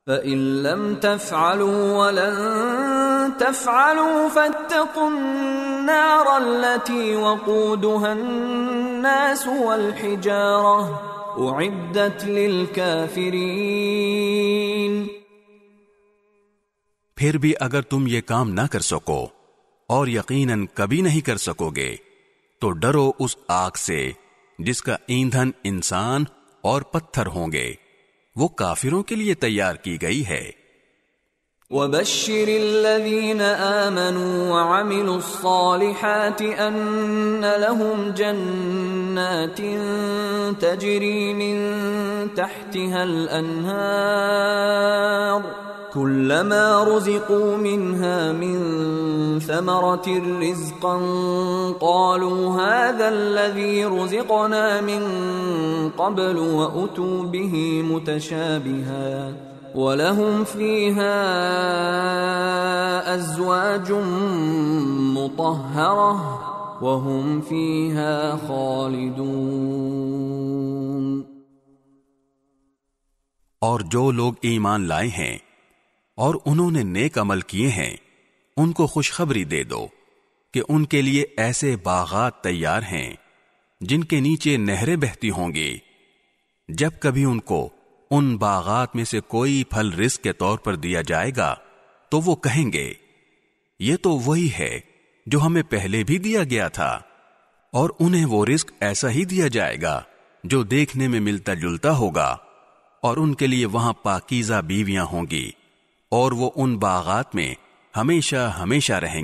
فَإِن لَّمْ تَفْعَلُوا وَلَن تَفْعَلُوا فَاتَّقُوا النَّارَ الَّتِي وَقُودُهَا النَّاسُ وَالْحِجَارَةُ أُعِدَّتْ لِلْكَافِرِينَ۔ پھر بھی اگر تم یہ کام نہ کر سکو اور یقیناً کبھی نہیں کر سکو گے تو ڈرو اس آگ سے جس کا ایندھن انسان اور پتھر ہوں گے، وہ کافروں کے لیے تیار کی گئی ہے۔ وَبَشِّرِ الَّذِينَ آمَنُوا وَعَمِلُوا الصَّالِحَاتِ أَنَّ لَهُمْ جَنَّاتٍ تَجْرِي مِن تَحْتِهَا الْأَنْهَارُ كُلَّمَا رُزِقُوا مِنْهَا مِن ثَمَرَةٍ رِزْقًا قَالُوا هَذَا الَّذِي رُزِقْنَا مِن قَبْلُ وَأُتُوا بِهِ مُتَشَابِهًا وَلَهُمْ فِيهَا أَزْوَاجٌ مُطَهَّرَةٌ وَهُمْ فِيهَا خَالِدُونَ۔ اور جو لوگ ایمان لائے ہیں اور انہوں نے نیک عمل کیے ہیں ان کو خوشخبری دے دو کہ ان کے لیے ایسے باغات تیار ہیں جن کے نیچے نہریں بہتی ہوں گی۔ جب کبھی ان کو ان باغات میں سے کوئی پھل رزق کے طور پر دیا جائے گا تو وہ کہیں گے یہ تو وہی ہے جو ہمیں پہلے بھی دیا گیا تھا، اور انہیں وہ رزق ایسا ہی دیا جائے گا جو دیکھنے میں ملتا جلتا ہوگا، اور ان کے لیے وہاں پاکیزہ بیویاں ہوں گی، اور وہ ان باغات میں ہمیشہ ہمیشہ رہیں گے۔